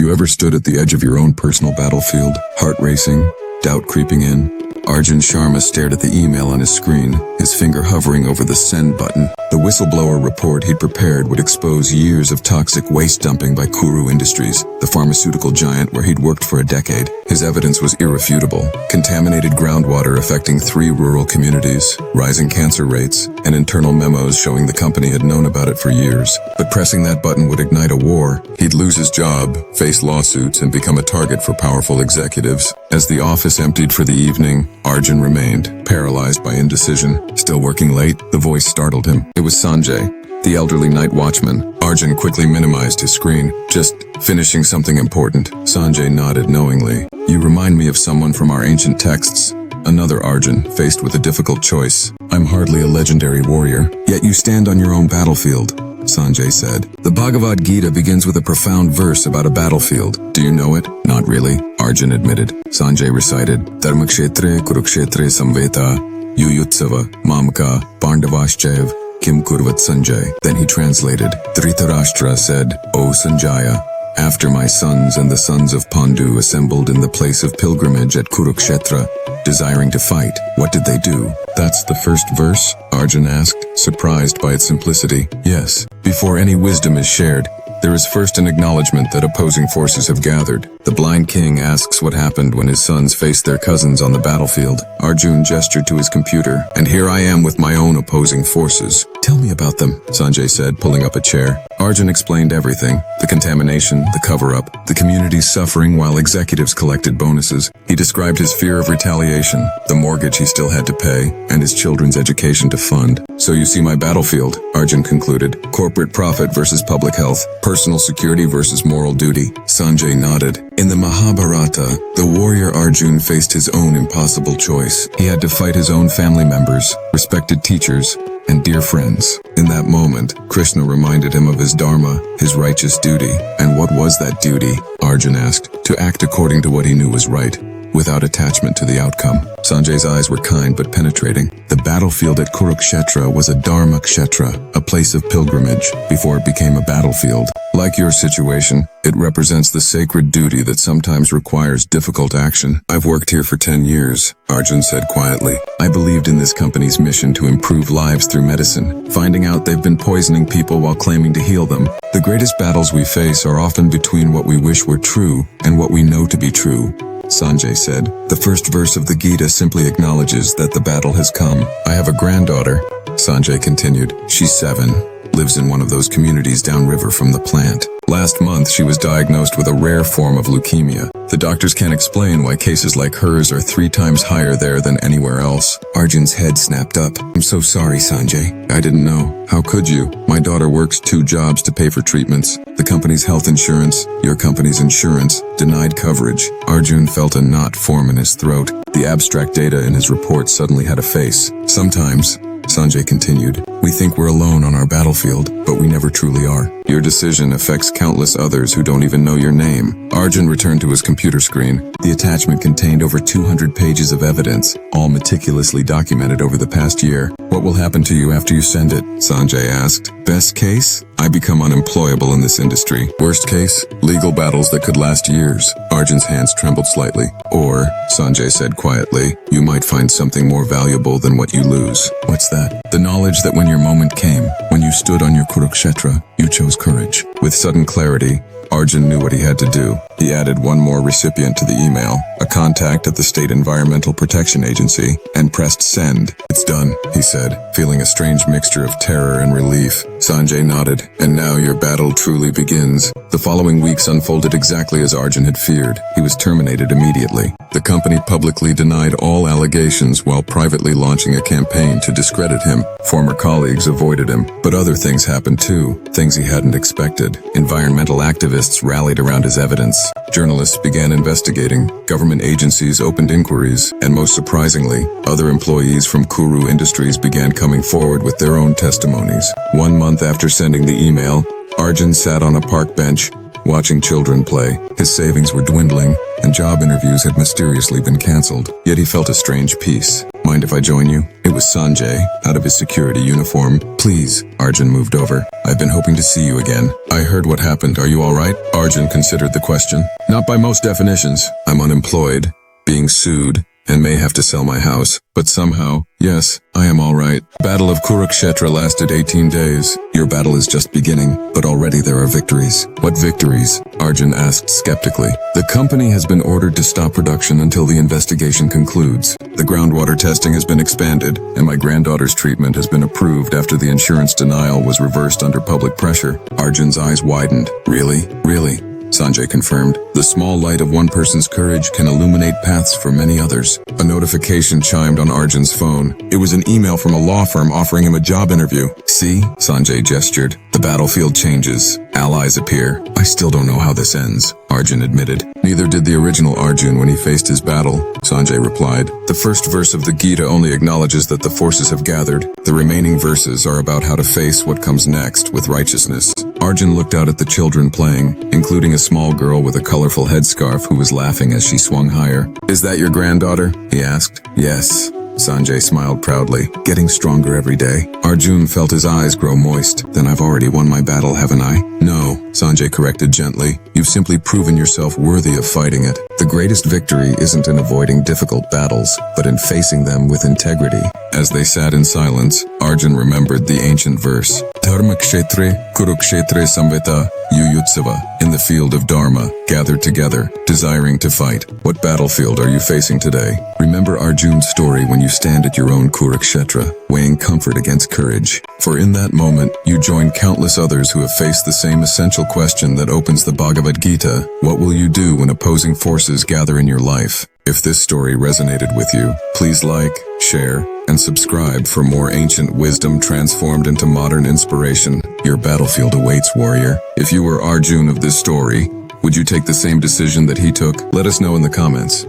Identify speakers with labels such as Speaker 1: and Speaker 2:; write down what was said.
Speaker 1: you ever stood at the edge of your own personal battlefield, heart racing, doubt creeping in? Arjun Sharma stared at the email on his screen, his finger hovering over the send button. The whistleblower report he'd prepared would expose years of toxic waste dumping by Kuru Industries, the pharmaceutical giant where he'd worked for a decade. His evidence was irrefutable. Contaminated groundwater affecting 3 rural communities, rising cancer rates, and internal memos showing the company had known about it for years. But pressing that button would ignite a war. He'd lose his job, face lawsuits, and become a target for powerful executives. As the office emptied for the evening, Arjun remained, paralyzed by indecision. Still working late, the voice startled him. It was Sanjay, the elderly night watchman. Arjun quickly minimized his screen. Just finishing something important. Sanjay nodded knowingly. You remind me of someone from our ancient texts. Another Arjun, faced with a difficult choice. I'm hardly a legendary warrior, yet you stand on your own battlefield, Sanjay said. The Bhagavad Gita begins with a profound verse about a battlefield. Do you know it? Not really, Arjun admitted. Sanjay recited, Dharmakshetre Kurukshetra samveta yuyutsava mamka pandavaschaiv kim kurvat Sanjay. Then he translated. Dhritarashtra said, O Sanjaya, after my sons and the sons of Pandu assembled in the place of pilgrimage at Kurukshetra, desiring to fight, what did they do? That's the first verse? Arjun asked, surprised by its simplicity. Yes. Before any wisdom is shared, there is first an acknowledgement that opposing forces have gathered. The blind king asks what happened when his sons faced their cousins on the battlefield. Arjun gestured to his computer, and here I am with my own opposing forces. Tell me about them, Sanjay said, pulling up a chair. Arjun explained everything. The contamination, the cover-up, the community's suffering while executives collected bonuses. He described his fear of retaliation, the mortgage he still had to pay, and his children's education to fund. So you see my battlefield, Arjun concluded. Corporate profit versus public health, personal security versus moral duty. Sanjay nodded. In the Mahabharata, the warrior Arjun faced his own impossible choice. He had to fight his own family members, respected teachers, and dear friends. In that moment, Krishna reminded him of his dharma, his righteous duty. And what was that duty? Arjun asked. To act according to what he knew was right, without attachment to the outcome. Sanjay's eyes were kind but penetrating. The battlefield at Kurukshetra was a dharma kshetra, a place of pilgrimage, before it became a battlefield. Like your situation, it represents the sacred duty that sometimes requires difficult action. I've worked here for 10 years, Arjun said quietly. I believed in this company's mission to improve lives through medicine, finding out they've been poisoning people while claiming to heal them. The greatest battles we face are often between what we wish were true and what we know to be true, Sanjay said. The first verse of the Gita simply acknowledges that the battle has come. I have a granddaughter, Sanjay continued. She's 7, lives in one of those communities downriver from the plant. Last month, she was diagnosed with a rare form of leukemia. The doctors can't explain why cases like hers are 3 times higher there than anywhere else. Arjun's head snapped up. I'm so sorry, Sanjay. I didn't know. How could you? My daughter works 2 jobs to pay for treatments. The company's health insurance, your company's insurance, denied coverage. Arjun felt a knot form in his throat. The abstract data in his report suddenly had a face. Sometimes, Sanjay continued, we think we're alone on our battlefield, but we never truly are. Your decision affects countless others who don't even know your name. Arjun returned to his computer screen. The attachment contained over 200 pages of evidence, all meticulously documented over the past year. What will happen to you after you send it? Sanjay asked. Best case? I become unemployable in this industry. Worst case? Legal battles that could last years. Arjun's hands trembled slightly. Or, Sanjay said quietly, you might find something more valuable than what you lose. What's that? The knowledge that when your moment came, when you stood on your Kurukshetra, you chose courage. With sudden clarity, Arjun knew what he had to do. He added one more recipient to the email, a contact at the State Environmental Protection Agency, and pressed send. It's done, he said, feeling a strange mixture of terror and relief. Sanjay nodded. And now your battle truly begins. The following weeks unfolded exactly as Arjun had feared. He was terminated immediately. The company publicly denied all allegations while privately launching a campaign to discredit him. Former colleagues avoided him, but other things happened too, things he hadn't expected. Environmental activists rallied around his evidence. Journalists began investigating, government agencies opened inquiries, and most surprisingly, other employees from Kuru Industries began coming forward with their own testimonies. 1 month after sending the email, Arjun sat on a park bench, watching children play. His savings were dwindling, and job interviews had mysteriously been cancelled. Yet he felt a strange peace. Mind if I join you? It was Sanjay, out of his security uniform. Please. Arjun moved over. I've been hoping to see you again. I heard what happened. Are you all right? Arjun considered the question. Not by most definitions. I'm unemployed, being sued, and may have to sell my house. But somehow, yes, I am all right. Battle of Kurukshetra lasted 18 days. Your battle is just beginning, but already there are victories. What victories? Arjun asked skeptically. The company has been ordered to stop production until the investigation concludes. The groundwater testing has been expanded, and my granddaughter's treatment has been approved after the insurance denial was reversed under public pressure. Arjun's eyes widened. Really? Really? Sanjay confirmed. The small light of one person's courage can illuminate paths for many others. A notification chimed on Arjun's phone. It was an email from a law firm offering him a job interview. See? Sanjay gestured. The battlefield changes. Allies appear. I still don't know how this ends, Arjun admitted. Neither did the original Arjun when he faced his battle, Sanjay replied. The first verse of the Gita only acknowledges that the forces have gathered. The remaining verses are about how to face what comes next with righteousness. Arjun looked out at the children playing, including a small girl with a colorful headscarf who was laughing as she swung higher. Is that your granddaughter? He asked. Yes. Sanjay smiled proudly, getting stronger every day. Arjun felt his eyes grow moist. Then I've already won my battle, haven't I? No, Sanjay corrected gently. You've simply proven yourself worthy of fighting it. The greatest victory isn't in avoiding difficult battles, but in facing them with integrity. As they sat in silence, Arjun remembered the ancient verse. Dharmakshetre, Kurukshetre samveta, Yuyutsava. In the field of Dharma, gathered together, desiring to fight. What battlefield are you facing today? Remember Arjun's story when you stand at your own Kurukshetra, weighing comfort against courage. For in that moment, you join countless others who have faced the same essential question that opens the Bhagavad Gita. What will you do when opposing forces gather in your life? If this story resonated with you, please like, share, and subscribe for more ancient wisdom transformed into modern inspiration. Your battlefield awaits, warrior. If you were Arjun of this story, would you take the same decision that he took? Let us know in the comments.